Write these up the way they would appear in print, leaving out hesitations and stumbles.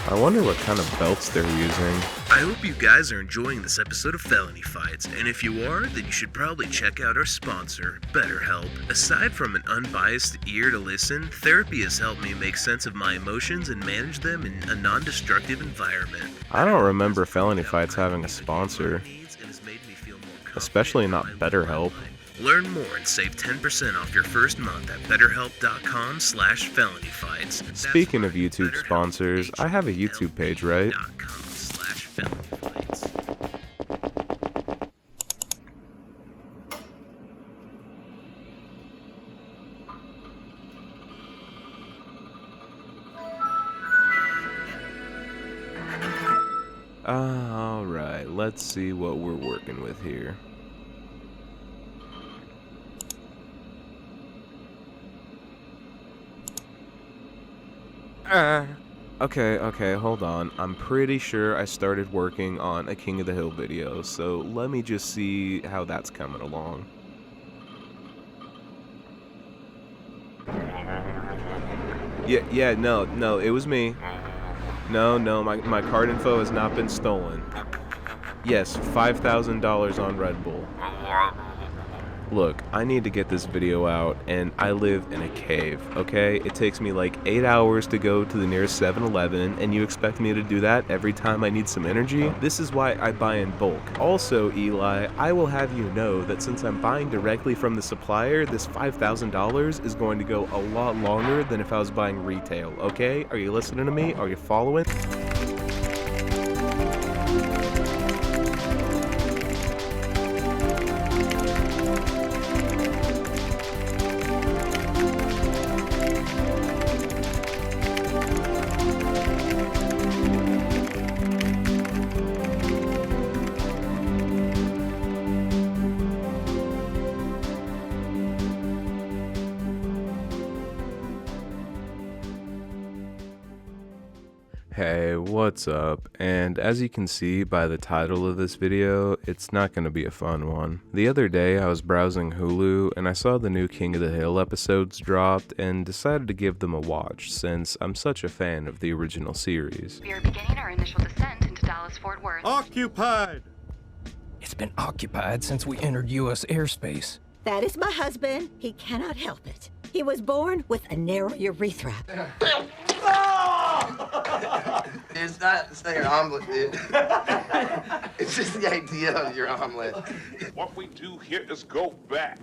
I wonder what kind of belts they're using. I hope you guys are enjoying this episode of Felony Fights, and if you are, then you should probably check out our sponsor, BetterHelp. Aside from an unbiased ear to listen, therapy has helped me make sense of my emotions and manage them in a non-destructive environment. I don't remember Felony Fights having a sponsor, especially not BetterHelp. Learn more and save 10% off your first month at betterhelp.com/felonyfights. Speaking of YouTube sponsors, I have a YouTube page, right? Alright, let's see what we're working with here. Okay, hold on. I'm pretty sure I started working on a King of the Hill video, so let me just see how that's coming along. No, it was me. No, my card info has not been stolen. Yes, $5,000 on Red Bull. Look, I need to get this video out, and I live in a cave, okay? It takes me like 8 hours to go to the nearest 7-Eleven, and you expect me to do that every time I need some energy? This is why I buy in bulk. Also, Eli, I will have you know that since I'm buying directly from the supplier, this $5,000 is going to go a lot longer than if I was buying retail, okay? Are you listening to me? Are you following? Hey, what's up? And as you can see by the title of this video, it's not going to be a fun one. The other day I was browsing Hulu and I saw the new King of the Hill episodes dropped and decided to give them a watch since I'm such a fan of the original series. We are beginning our initial descent into Dallas-Fort Worth. Occupied! It's been occupied since we entered U.S. airspace. That is my husband. He cannot help it. He was born with a narrow urethra. It's not to say your omelet, dude. It's just the idea of your omelet. What we do here is go back.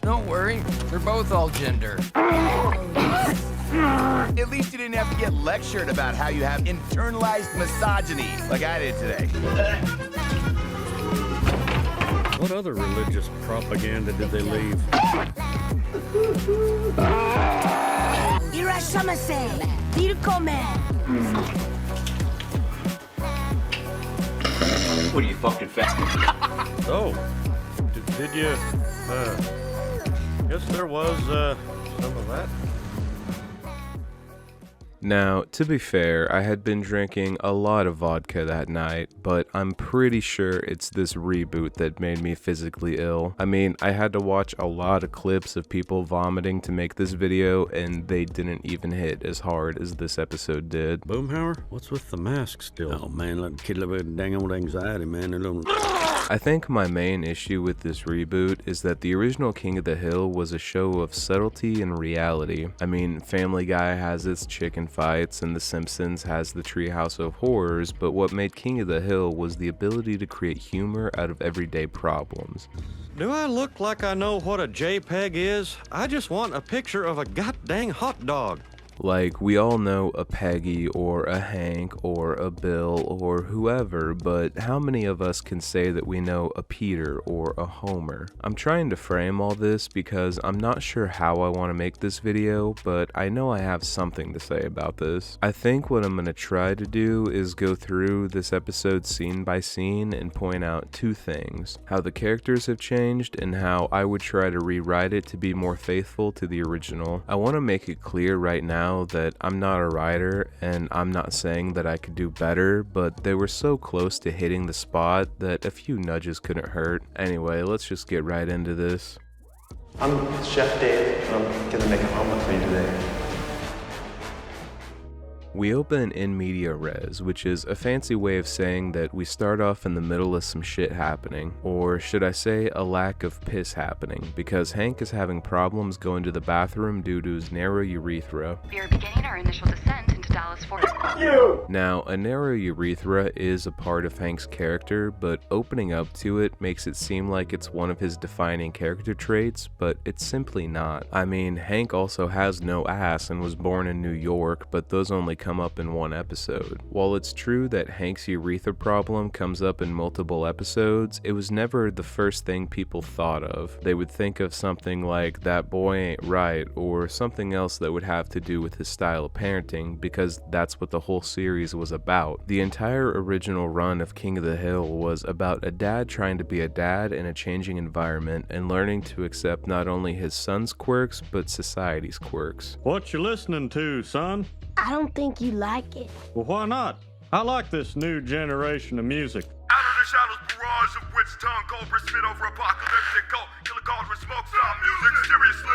Don't worry, they're both all gender. At least you didn't have to get lectured about how you have internalized misogyny, like I did today. What other religious propaganda did they leave? What are you, fucking fat? Oh, did you? Guess there was some of that. Now, to be fair, I had been drinking a lot of vodka that night, but I'm pretty sure it's this reboot that made me physically ill. I mean, I had to watch a lot of clips of people vomiting to make this video, and they didn't even hit as hard as this episode did. Boomhower, what's with the mask still? Oh man, let the kid live with dang old anxiety, man. I think my main issue with this reboot is that the original King of the Hill was a show of subtlety and reality. I mean, Family Guy has its chicken fights and The Simpsons has the Treehouse of Horrors, but what made King of the Hill was the ability to create humor out of everyday problems. Do I look like I know what a JPEG is? I just want a picture of a goddamn hot dog. Like, we all know a Peggy or a Hank or a Bill or whoever, but how many of us can say that we know a Peter or a Homer? I'm trying to frame all this because I'm not sure how I want to make this video, but I know I have something to say about this. I think what I'm going to try to do is go through this episode scene by scene and point out two things: how the characters have changed and how I would try to rewrite it to be more faithful to the original. I want to make it clear right now that I'm not a writer and I'm not saying that I could do better, but they were so close to hitting the spot that a few nudges couldn't hurt. Anyway, let's just get right into this. I'm Chef Dave, and I'm gonna make an omelet for you today. We open in media res, which is a fancy way of saying that we start off in the middle of some shit happening, or should I say a lack of piss happening, because Hank is having problems going to the bathroom due to his narrow urethra. We are beginning our initial descent into Dallas-Fort Worth. Now, a narrow urethra is a part of Hank's character, but opening up to it makes it seem like it's one of his defining character traits, but it's simply not. I mean, Hank also has no ass and was born in New York, but those only come up in one episode. While it's true that Hank's urethra problem comes up in multiple episodes, it was never the first thing people thought of. They would think of something like "that boy ain't right," or something else that would have to do with his style of parenting, because that's what the whole series was about. The entire original run of King of the Hill was about a dad trying to be a dad in a changing environment and learning to accept not only his son's quirks, but society's quirks. What you listening to, son? I don't think you like it. Well, why not? I like this new generation of music. Out of the shadows, barrage of witch tongue, cobra spit over apocalyptic coat, killer cauldron smoke, stop music, seriously.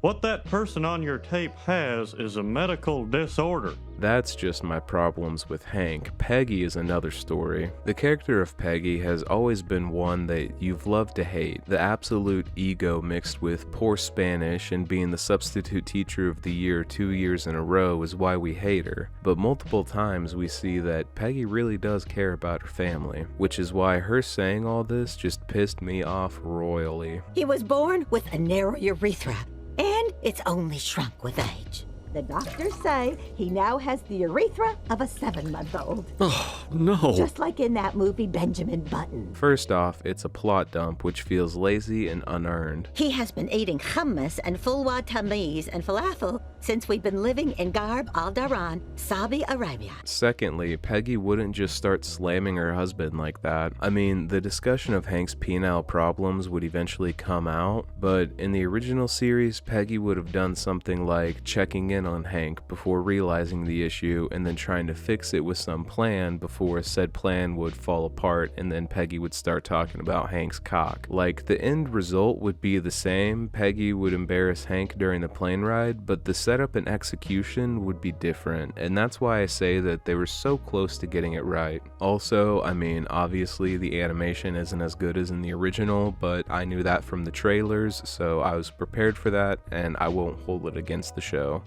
What that person on your tape has is a medical disorder. That's just my problems with Hank. Peggy is another story. The character of Peggy has always been one that you've loved to hate. The absolute ego mixed with poor Spanish and being the substitute teacher of the year 2 years in a row is why we hate her. But multiple times we see that Peggy really does care about her family, which is why her saying all this just pissed me off royally. He was born with a narrow urethra, and it's only shrunk with age. The doctors say he now has the urethra of a 7-month-old. Oh, no. Just like in that movie Benjamin Button. First off, it's a plot dump which feels lazy and unearned. He has been eating hummus and fulwa tamiz and falafel since we've been living in Garb al-Daran, Saudi Arabia. Secondly, Peggy wouldn't just start slamming her husband like that. I mean, the discussion of Hank's penile problems would eventually come out, but in the original series, Peggy would have done something like checking in on Hank before realizing the issue and then trying to fix it with some plan before said plan would fall apart, and then Peggy would start talking about Hank's cock. Like, the end result would be the same. Peggy would embarrass Hank during the plane ride, but the setup and execution would be different, and that's why I say that they were so close to getting it right. Also, I mean, obviously the animation isn't as good as in the original, but I knew that from the trailers, so I was prepared for that, and I won't hold it against the show.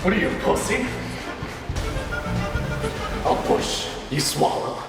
What are you, pussy? I'll push, you swallow.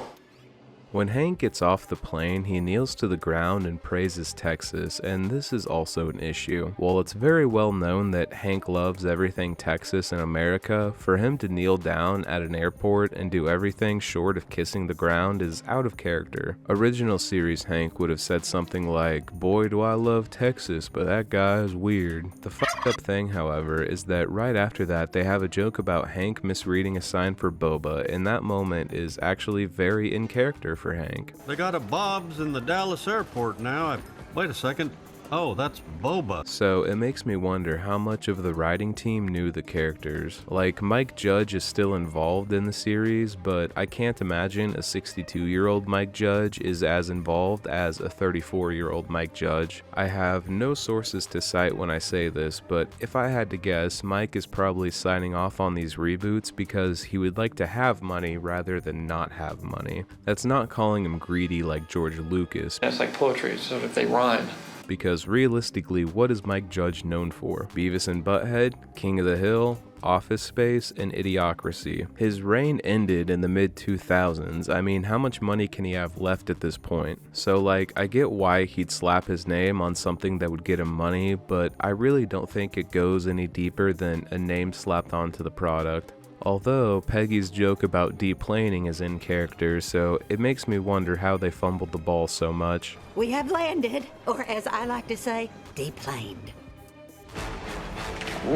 When Hank gets off the plane, he kneels to the ground and praises Texas, and this is also an issue. While it's very well known that Hank loves everything Texas and America, for him to kneel down at an airport and do everything short of kissing the ground is out of character. Original series Hank would have said something like, "Boy do I love Texas, but that guy is weird." The fucked up thing, however, is that right after that they have a joke about Hank misreading a sign for boba, and that moment is actually very in character for Hank. They got a Bob's in the Dallas airport now. Wait a second. Oh, that's boba. So it makes me wonder how much of the writing team knew the characters. Like, Mike Judge is still involved in the series, but I can't imagine a 62-year-old Mike Judge is as involved as a 34-year-old Mike Judge. I have no sources to cite when I say this, but if I had to guess, Mike is probably signing off on these reboots because he would like to have money rather than not have money. That's not calling him greedy like George Lucas. That's like poetry, so if they rhyme. Because realistically, what is Mike Judge known for? Beavis and Butthead, King of the Hill, Office Space, and Idiocracy. His reign ended in the mid-2000s. I mean, how much money can he have left at this point? So like, I get why he'd slap his name on something that would get him money, but I really don't think it goes any deeper than a name slapped onto the product. Although Peggy's joke about deplaning is in character, so it makes me wonder how they fumbled the ball so much. We have landed, or as I like to say, deplaned.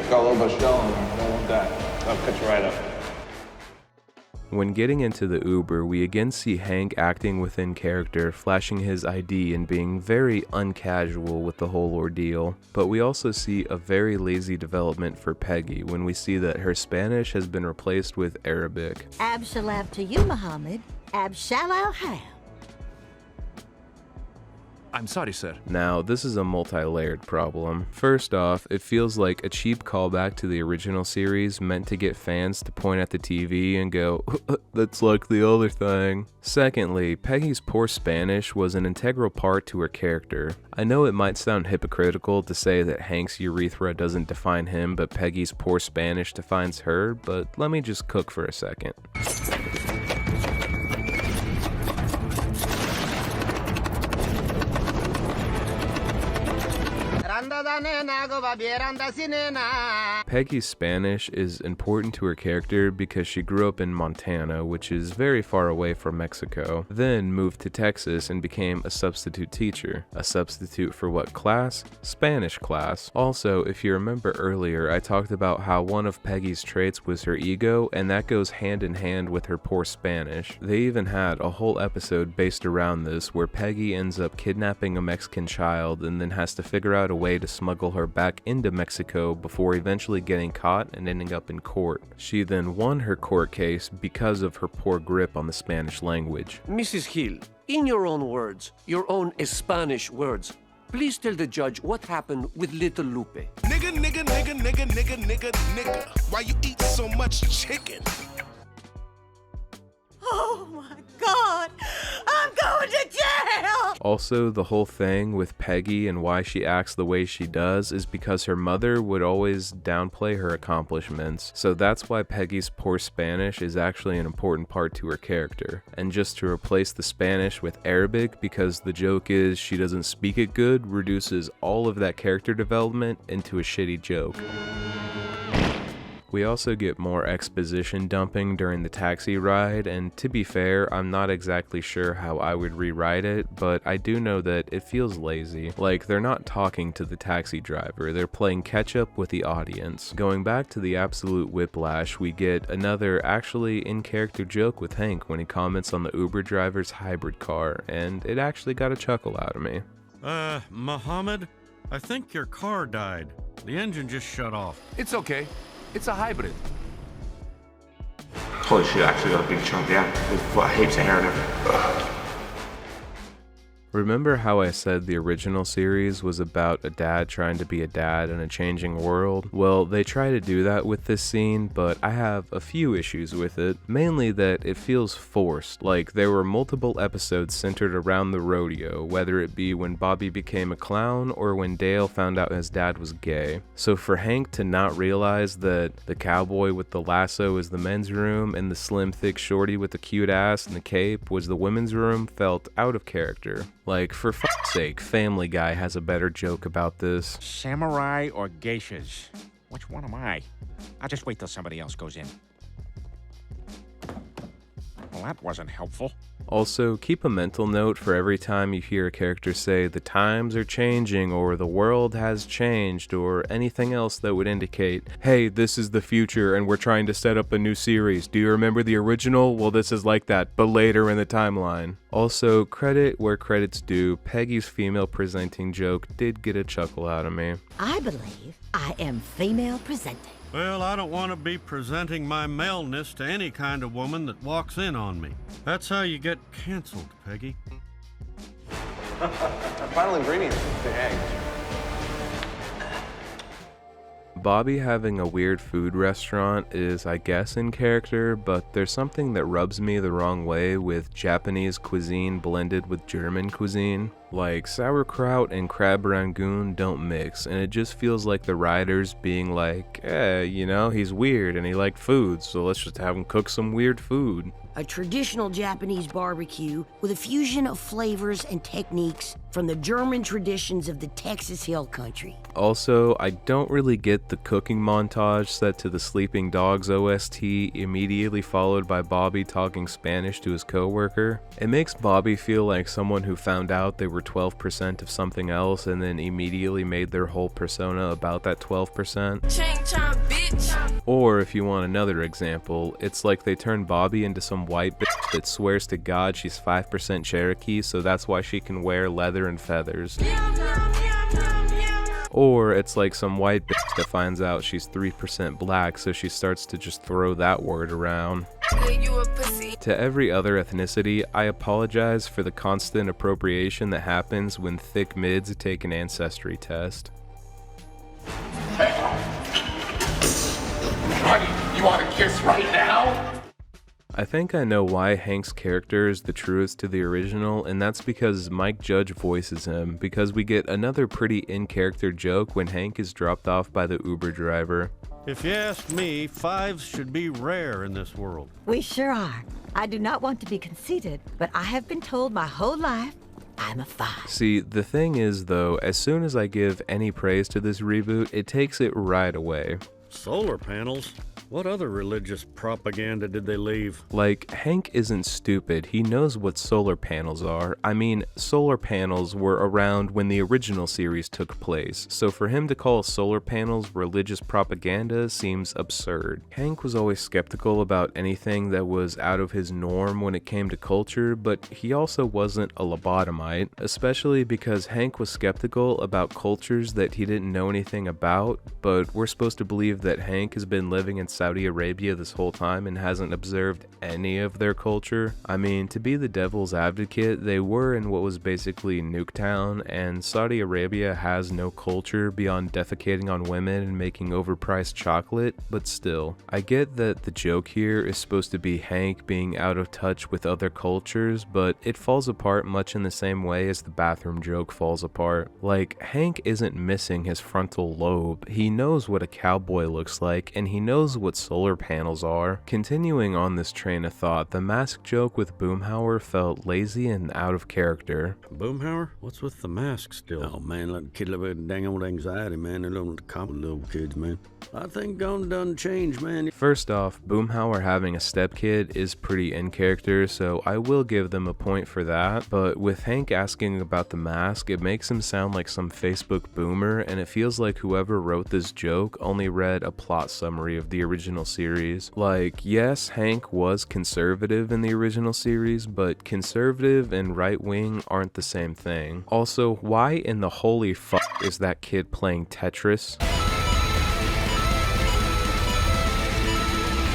Got a little bit of shell in there. I don't want that. I'll cut you right up. When getting into the Uber, we again see Hank acting within character, flashing his ID and being very uncasual with the whole ordeal. But we also see a very lazy development for Peggy when we see that her Spanish has been replaced with Arabic. Abshalab to you, Muhammad. Abshalal how? I'm sorry, sir. Now, this is a multi-layered problem. First off, it feels like a cheap callback to the original series meant to get fans to point at the TV and go, that's like the other thing. Secondly, Peggy's poor Spanish was an integral part to her character. I know it might sound hypocritical to say that Hank's urethra doesn't define him, but Peggy's poor Spanish defines her, but let me just cook for a second. Peggy's Spanish is important to her character because she grew up in Montana, which is very far away from Mexico, then moved to Texas and became a substitute teacher. A substitute for what class? Spanish class. Also, if you remember earlier, I talked about how one of Peggy's traits was her ego, and that goes hand in hand with her poor Spanish. They even had a whole episode based around this where Peggy ends up kidnapping a Mexican child and then has to figure out a way to smuggle her back into Mexico before eventually getting caught and ending up in court. She then won her court case because of her poor grip on the Spanish language. Mrs. Hill, in your own words, your own Spanish words, please tell the judge what happened with little Lupe. Nigga, nigga, nigga, nigga, nigga, nigga, nigga. Why you eat so much chicken? Oh my God! I'm going to jail! Also, the whole thing with Peggy and why she acts the way she does is because her mother would always downplay her accomplishments. So that's why Peggy's poor Spanish is actually an important part to her character. And just to replace the Spanish with Arabic because the joke is she doesn't speak it good reduces all of that character development into a shitty joke. We also get more exposition dumping during the taxi ride, and to be fair, I'm not exactly sure how I would rewrite it, but I do know that it feels lazy. Like, they're not talking to the taxi driver, they're playing catch up with the audience. Going back to the absolute whiplash, we get another actually in-character joke with Hank when he comments on the Uber driver's hybrid car, and it actually got a chuckle out of me. Muhammad, I think your car died. The engine just shut off. It's okay. It's a hybrid. Holy shit, I actually got a big chunk, yeah. I hate hair and everything. Remember how I said the original series was about a dad trying to be a dad in a changing world? Well, they try to do that with this scene, but I have a few issues with it. Mainly that it feels forced, like there were multiple episodes centered around the rodeo, whether it be when Bobby became a clown or when Dale found out his dad was gay. So for Hank to not realize that the cowboy with the lasso is the men's room and the slim thick shorty with the cute ass and the cape was the women's room felt out of character. Like, for fuck's sake, Family Guy has a better joke about this. Samurai or geishas? Which one am I? I'll just wait till somebody else goes in. Well, that wasn't helpful. Also, keep a mental note for every time you hear a character say the times are changing or the world has changed or anything else that would indicate, hey, this is the future and we're trying to set up a new series. Do you remember the original? Well, this is like that, but later in the timeline. Also, credit where credit's due, Peggy's female presenting joke did get a chuckle out of me. I believe I am female presenting. Well, I don't want to be presenting my maleness to any kind of woman that walks in on me. That's how you get canceled, Peggy. Our final ingredient is the eggs. Bobby having a weird food restaurant is, I guess, in character, but there's something that rubs me the wrong way with Japanese cuisine blended with German cuisine. Like, sauerkraut and crab rangoon don't mix, and it just feels like the writers being like, you know, he's weird and he liked food, so let's just have him cook some weird food. A traditional Japanese barbecue with a fusion of flavors and techniques from the German traditions of the Texas Hill Country. Also, I don't really get the cooking montage set to the Sleeping Dogs OST immediately followed by Bobby talking Spanish to his coworker. It makes Bobby feel like someone who found out they were 12% of something else and then immediately made their whole persona about that 12%. Or if you want another example, it's like they turned Bobby into some white bitch that swears to God she's 5% Cherokee, so that's why she can wear leather and feathers. Or it's like some white bitch that finds out she's 3% black, so she starts to just throw that word around. To every other ethnicity, I apologize for the constant appropriation that happens when thick mids take an ancestry test. You want to kiss right now? I think I know why Hank's character is the truest to the original, and that's because Mike Judge voices him, because we get another pretty in-character joke when Hank is dropped off by the Uber driver. If you ask me, fives should be rare in this world. We sure are. I do not want to be conceited, but I have been told my whole life I'm a 5. See, the thing is though, as soon as I give any praise to this reboot, it takes it right away. Solar panels? What other religious propaganda did they leave? Like, Hank isn't stupid. He knows what solar panels are. I mean, solar panels were around when the original series took place, so for him to call solar panels religious propaganda seems absurd. Hank was always skeptical about anything that was out of his norm when it came to culture, but he also wasn't a lobotomite, especially because Hank was skeptical about cultures that he didn't know anything about, but we're supposed to believe that Hank has been living in Saudi Arabia this whole time and hasn't observed any of their culture. I mean, to be the devil's advocate, they were in what was basically Nuketown, and Saudi Arabia has no culture beyond defecating on women and making overpriced chocolate, but still. I get that the joke here is supposed to be Hank being out of touch with other cultures, but it falls apart much in the same way as the bathroom joke falls apart. Like, Hank isn't missing his frontal lobe. He knows what a cowboy looks like, and he knows what solar panels are. Continuing on this train of thought, the mask joke with Boomhower felt lazy and out of character. Boomhower? What's with the mask still? Oh man, let the kid live with dang old anxiety, man. They don't come with little kids, man. I think gone done change, man. First off, Boomhower having a stepkid is pretty in character, so I will give them a point for that, but with Hank asking about the mask, it makes him sound like some Facebook boomer, and it feels like whoever wrote this joke only read a plot summary of the original series. Like, yes, Hank was conservative in the original series, but conservative and right-wing aren't the same thing. Also, why in the holy fuck is that kid playing Tetris?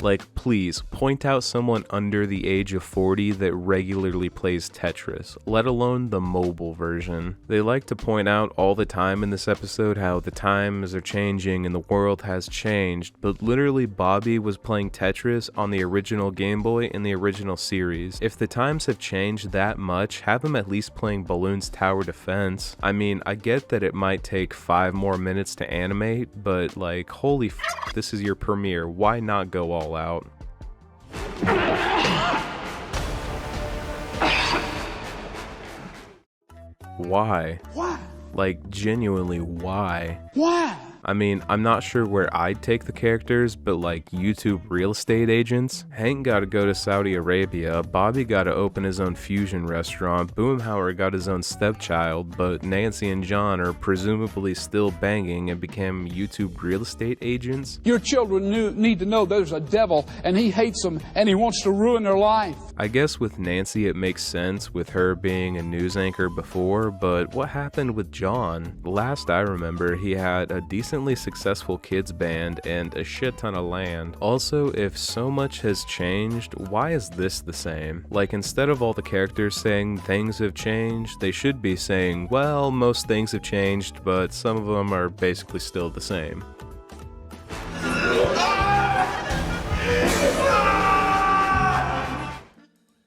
Like, please, point out someone under the age of 40 that regularly plays Tetris, let alone the mobile version. They like to point out all the time in this episode how the times are changing and the world has changed, but literally Bobby was playing Tetris on the original Game Boy in the original series. If the times have changed that much, have him at least playing Balloon's Tower Defense. I mean, I get that it might take 5 more minutes to animate, but like, holy f***, this is your premiere, why not go all out? Why? Why? Like, genuinely, why? Why? I mean, I'm not sure where I'd take the characters, but like YouTube real estate agents? Hank gotta go to Saudi Arabia, Bobby gotta open his own fusion restaurant, Boomhower got his own stepchild, but Nancy and John are presumably still banging and became YouTube real estate agents? Your children need to know there's a devil and he hates them and he wants to ruin their life. I guess with Nancy it makes sense with her being a news anchor before, but what happened with John? Last I remember, he had a decently successful kids band and a shit ton of land. Also, if so much has changed, why is this the same? Like, instead of all the characters saying things have changed, they should be saying, well, most things have changed, but some of them are basically still the same.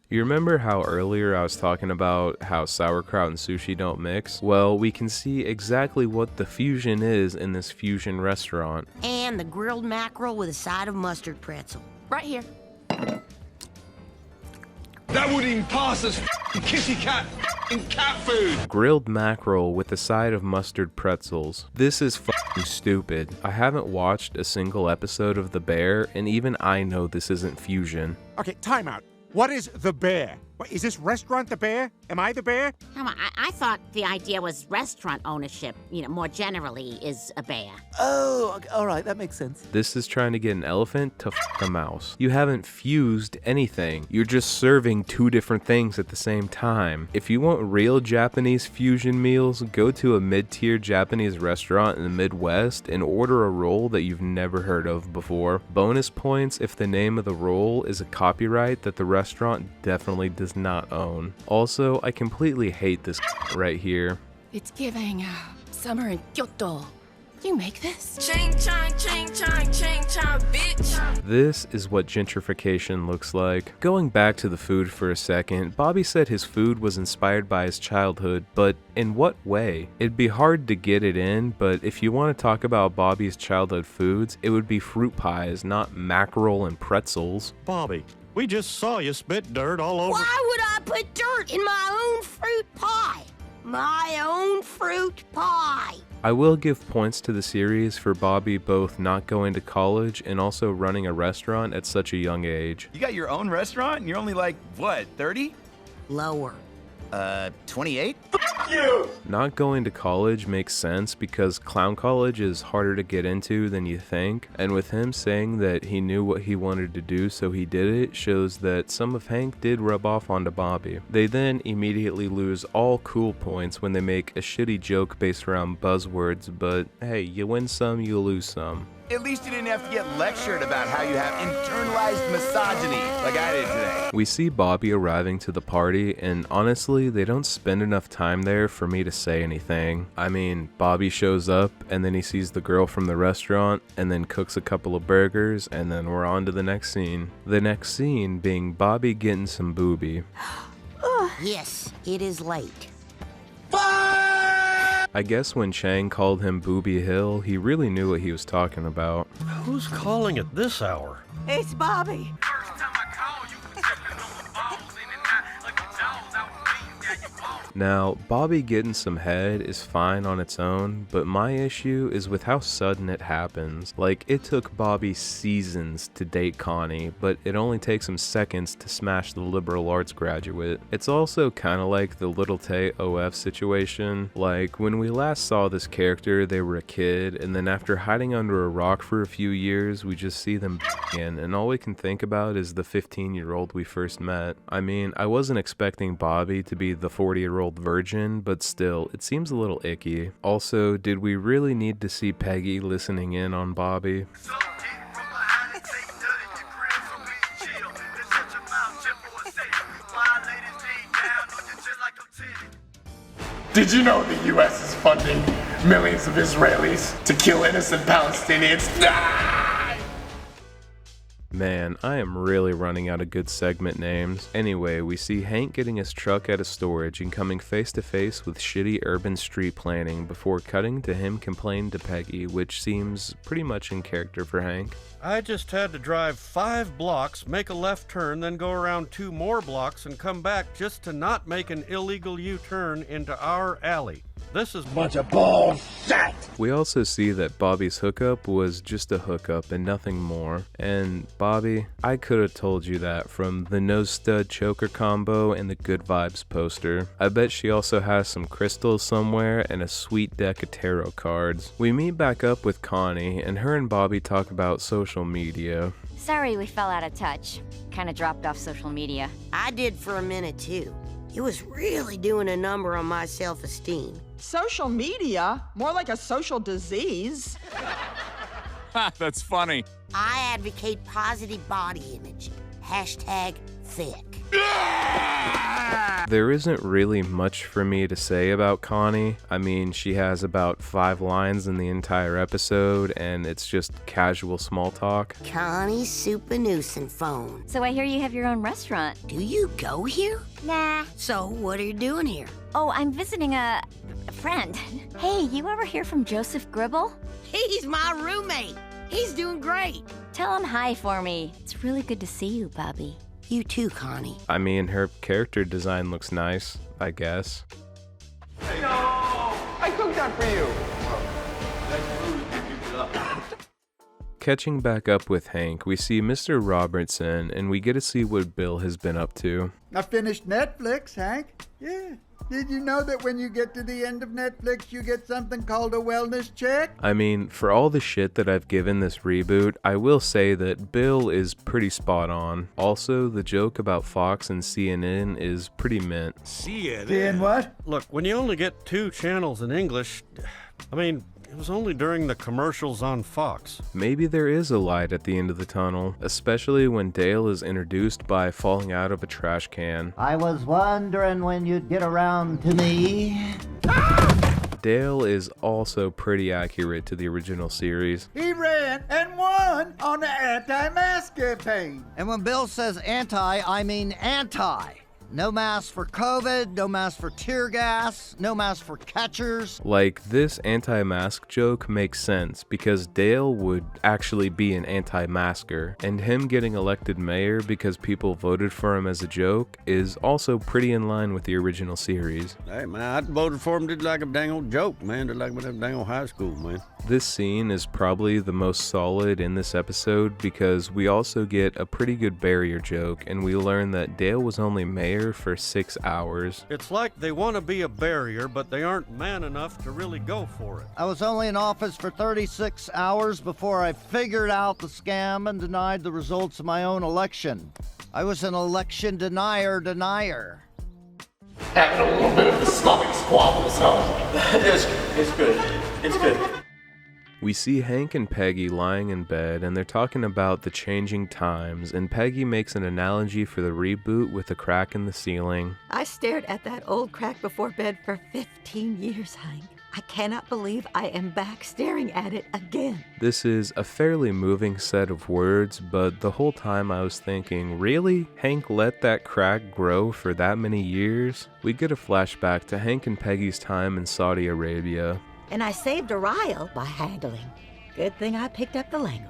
You remember how earlier I was talking about how sauerkraut and sushi don't mix? Well, we can see exactly what the fusion is in this fusion restaurant. And the grilled mackerel with a side of mustard pretzel. Right here. That wouldn't even pass as kitty cat cat food. Grilled mackerel with a side of mustard pretzels. This is fucking stupid. I haven't watched a single episode of The Bear, and even I know this isn't fusion. Okay, time out. What is The Bear? What, is this restaurant the bear? Am I the bear? Come on, I thought the idea was restaurant ownership, more generally, is a bear. Oh, all right, that makes sense. This is trying to get an elephant to a mouse. You haven't fused anything. You're just serving two different things at the same time. If you want real Japanese fusion meals, go to a mid-tier Japanese restaurant in the Midwest and order a roll that you've never heard of before. Bonus points if the name of the roll is a copyright that the restaurant definitely does not own. Also, I completely hate this right here. It's giving summer in Kyoto. You make this? Ching chong, ching chong, ching chong, bitch. This is what gentrification looks like. Going back to the food for a second, Bobby said his food was inspired by his childhood, but in what way? It'd be hard to get it in, but if you want to talk about Bobby's childhood foods, it would be fruit pies, not mackerel and pretzels. Bobby, we just saw you spit dirt all over. Why would I put dirt in my own fruit pie? My own fruit pie. I will give points to the series for Bobby both not going to college and also running a restaurant at such a young age. You got your own restaurant and you're only like, what, 30? Lower. 28? You! Not going to college makes sense because clown college is harder to get into than you think, and with him saying that he knew what he wanted to do so he did it shows that some of Hank did rub off onto Bobby. They then immediately lose all cool points when they make a shitty joke based around buzzwords, but hey, you win some, you lose some. At least you didn't have to get lectured about how you have internalized misogyny like I did today. We see Bobby arriving to the party, and honestly, they don't spend enough time there for me to say anything. I mean, Bobby shows up, and then he sees the girl from the restaurant, and then cooks a couple of burgers, and then we're on to the next scene. The next scene being Bobby getting some booby. Yes, it is late. I guess when Chang called him Booby Hill, he really knew what he was talking about. Who's calling at this hour? It's Bobby. Now, Bobby getting some head is fine on its own, but my issue is with how sudden it happens. Like, it took Bobby seasons to date Connie, but it only takes him seconds to smash the liberal arts graduate. It's also kinda like the Little Tay OF situation. Like, when we last saw this character, they were a kid, and then after hiding under a rock for a few years, we just see them again, and all we can think about is the 15-year-old we first met. I mean, I wasn't expecting Bobby to be the 40-year-old virgin, but still, it seems a little icky. Also, did we really need to see Peggy listening in on Bobby? Did you know the U.S. is funding millions of Israelis to kill innocent Palestinians? Man, I am really running out of good segment names. Anyway, we see Hank getting his truck out of storage and coming face to face with shitty urban street planning before cutting to him complaining to Peggy, which seems pretty much in character for Hank. I just had to drive 5 blocks, make a left turn, then go around 2 more blocks and come back just to not make an illegal U-turn into our alley. This is a bunch of bullshit! We also see that Bobby's hookup was just a hookup and nothing more. And Bobby, I could have told you that from the nose stud choker combo and the good vibes poster. I bet she also has some crystals somewhere and a sweet deck of tarot cards. We meet back up with Connie, and her and Bobby talk about social media. Sorry we fell out of touch. Kinda dropped off social media. I did for a minute too. It was really doing a number on my self-esteem. Social media? More like a social disease. That's funny. I advocate positive body image. #thick. There isn't really much for me to say about Connie. I mean, she has about 5 lines in the entire episode, and it's just casual small talk. Connie's super nuisance phone. So I hear you have your own restaurant. Do you go here? Nah. So what are you doing here? Oh, I'm visiting a friend. Hey, you ever hear from Joseph Gribble? He's my roommate. He's doing great. Tell him hi for me. It's really good to see you, Bobby. You too, Connie. I mean, her character design looks nice, I guess. No! I cooked that for you! Catching back up with Hank, we see Mr. Robertson, and we get to see what Bill has been up to. I finished Netflix, Hank. Yeah. Did you know that when you get to the end of Netflix, you get something called a wellness check? I mean, for all the shit that I've given this reboot, I will say that Bill is pretty spot on. Also, the joke about Fox and CNN is pretty mint. CNN what? Look, when you only get 2 channels in English, I mean, it was only during the commercials on Fox. Maybe there is a light at the end of the tunnel, especially when Dale is introduced by falling out of a trash can. I was wondering when you'd get around to me. Dale is also pretty accurate to the original series. He ran and won on the anti-mask campaign. And when Bill says anti, I mean anti. No mask for COVID, no mask for tear gas, no mask for catchers. Like, this anti-mask joke makes sense because Dale would actually be an anti-masker, and him getting elected mayor because people voted for him as a joke is also pretty in line with the original series. Hey, man, I voted for him just like a dang old joke, man, just like with that dang old high school, man. This scene is probably the most solid in this episode because we also get a pretty good barrier joke, and we learn that Dale was only mayor for 6 hours. It's like they want to be a barrier, but they aren't man enough to really go for it. I was only in office for 36 hours before I figured out the scam and denied the results of my own election. I was an election denier. Having a little bit of a stomach squabbles, huh? It's good. It's good. We see Hank and Peggy lying in bed, and they're talking about the changing times, and Peggy makes an analogy for the reboot with a crack in the ceiling. I stared at that old crack before bed for 15 years, Hank. I cannot believe I am back staring at it again. This is a fairly moving set of words, but the whole time I was thinking, really? Hank let that crack grow for that many years? We get a flashback to Hank and Peggy's time in Saudi Arabia. And I saved a rile by haggling. Good thing I picked up the language.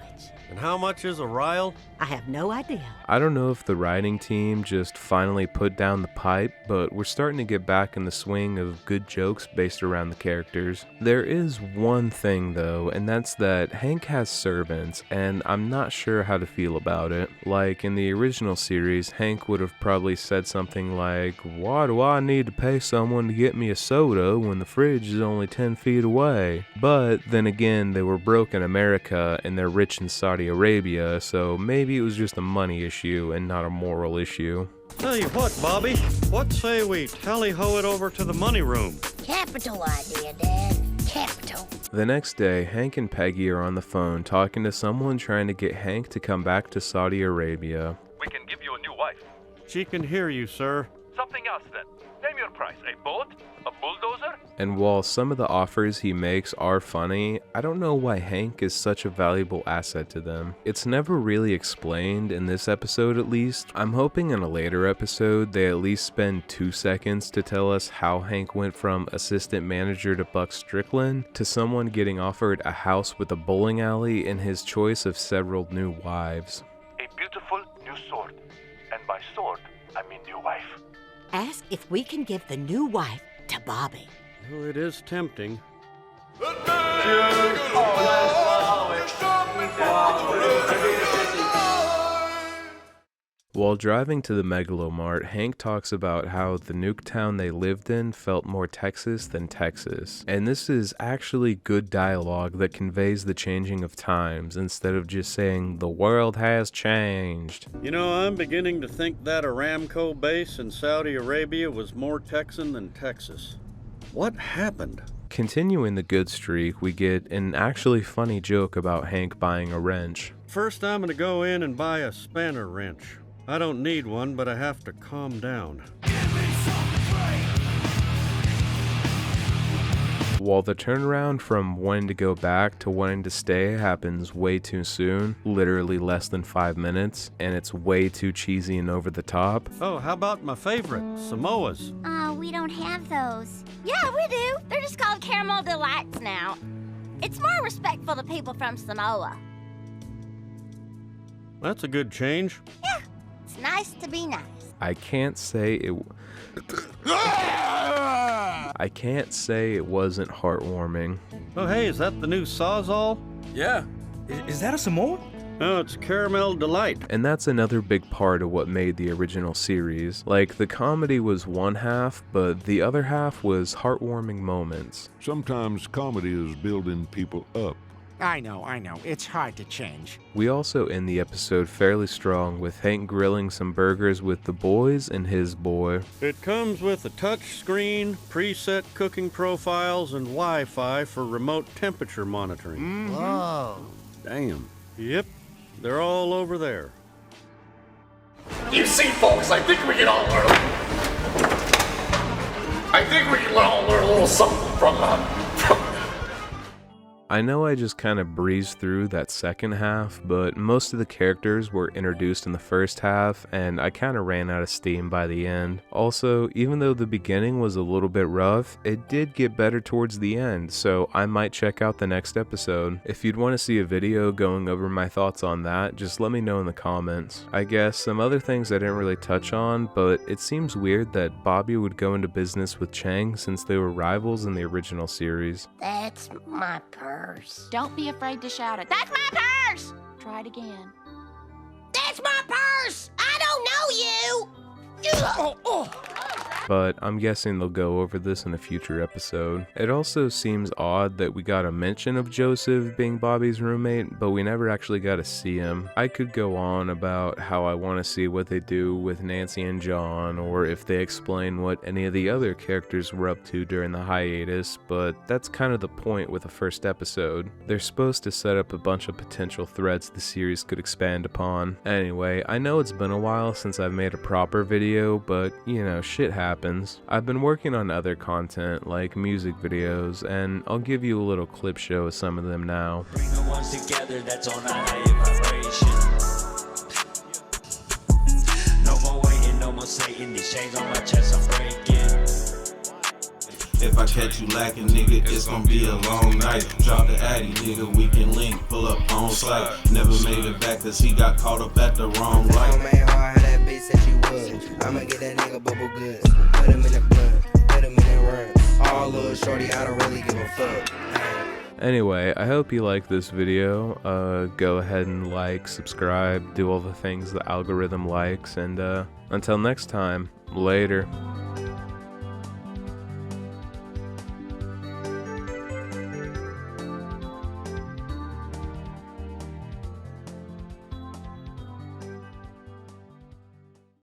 And how much is a rile? I have no idea. I don't know if the writing team just finally put down the pipe, but we're starting to get back in the swing of good jokes based around the characters. There is one thing though, and that's that Hank has servants, and I'm not sure how to feel about it. Like in the original series, Hank would have probably said something like, "Why do I need to pay someone to get me a soda when the fridge is only 10 feet away?" But then again, they were broke in America and they're rich in Saudi Arabia, so maybe it was just a money issue and not a moral issue. Tell you what, Bobby, what say we tally-ho it over to the money room? Capital idea, Dad. Capital. The next day, Hank and Peggy are on the phone talking to someone trying to get Hank to come back to Saudi Arabia. We can give you a new wife. She can hear you, sir. Something else then. Name your price. A boat? A bulldozer? And while some of the offers he makes are funny, I don't know why Hank is such a valuable asset to them. It's never really explained in this episode at least. I'm hoping in a later episode they at least spend 2 seconds to tell us how Hank went from assistant manager to Buck Strickland to someone getting offered a house with a bowling alley and his choice of several new wives. A beautiful new sword. And by sword, I mean new wife. Ask if we can give the new wife to Bobby. Well, it is tempting. While driving to the Megalomart, Hank talks about how the nuke town they lived in felt more Texas than Texas. And this is actually good dialogue that conveys the changing of times instead of just saying, "The world has changed." You know, I'm beginning to think that Aramco base in Saudi Arabia was more Texan than Texas. What happened? Continuing the good streak, we get an actually funny joke about Hank buying a wrench. First, I'm gonna go in and buy a spanner wrench. I don't need one, but I have to calm down. While the turnaround from wanting to go back to wanting to stay happens way too soon, literally less than 5 minutes, and it's way too cheesy and over the top. Oh, how about my favorite, Samoas? Oh, we don't have those. Yeah, we do. They're just called Caramel Delights now. It's more respectful to people from Samoa. That's a good change. Yeah, it's nice to be nice. I can't say it wasn't heartwarming. Oh, hey, is that the new Sawzall? Yeah, Is that a Samoan? Oh, it's Caramel Delight. And that's another big part of what made the original series. Like, the comedy was one half, but the other half was heartwarming moments. Sometimes comedy is building people up. I know. It's hard to change. We also end the episode fairly strong with Hank grilling some burgers with the boys and his boy. It comes with a touch screen, preset cooking profiles, and Wi-Fi for remote temperature monitoring. Whoa. Damn. Yep, they're all over there. You see, folks, I think we can all learn. I think we can all learn a little something from I know I just kind of breezed through that second half, but most of the characters were introduced in the first half, and I kind of ran out of steam by the end. Also, even though the beginning was a little bit rough, it did get better towards the end, so I might check out the next episode. If you'd want to see a video going over my thoughts on that, just let me know in the comments. I guess some other things I didn't really touch on, but it seems weird that Bobby would go into business with Chang since they were rivals in the original series. That's my purse. Don't be afraid to shout it. That's my purse! Try it again. That's my purse! I don't know you! But I'm guessing they'll go over this in a future episode. It also seems odd that we got a mention of Joseph being Bobby's roommate, but we never actually got to see him. I could go on about how I want to see what they do with Nancy and John, or if they explain what any of the other characters were up to during the hiatus, but that's kind of the point with the first episode. They're supposed to set up a bunch of potential threads the series could expand upon. Anyway, I know it's been a while since I've made a proper video, but you know, shit happens. I've been working on other content like music videos, and I'll give you a little clip show of some of them now. Bring the ones together that's on a higher vibration. No more waiting, no more Satan. These chains on my chest, I'm breaking. If I catch you lacking, nigga, it's gonna be a long night. Drop the addy, nigga, we can link, pull up on site. Never made it back cause he got caught up at the wrong light. Man, hard, how that bitch said she would. I'ma get that nigga bubble goods. Put him in the blunt, put him in the run. All little shorty, I don't really give a fuck. Anyway, I hope you like this video. Go ahead and like, subscribe, do all the things the algorithm likes, and until next time, later.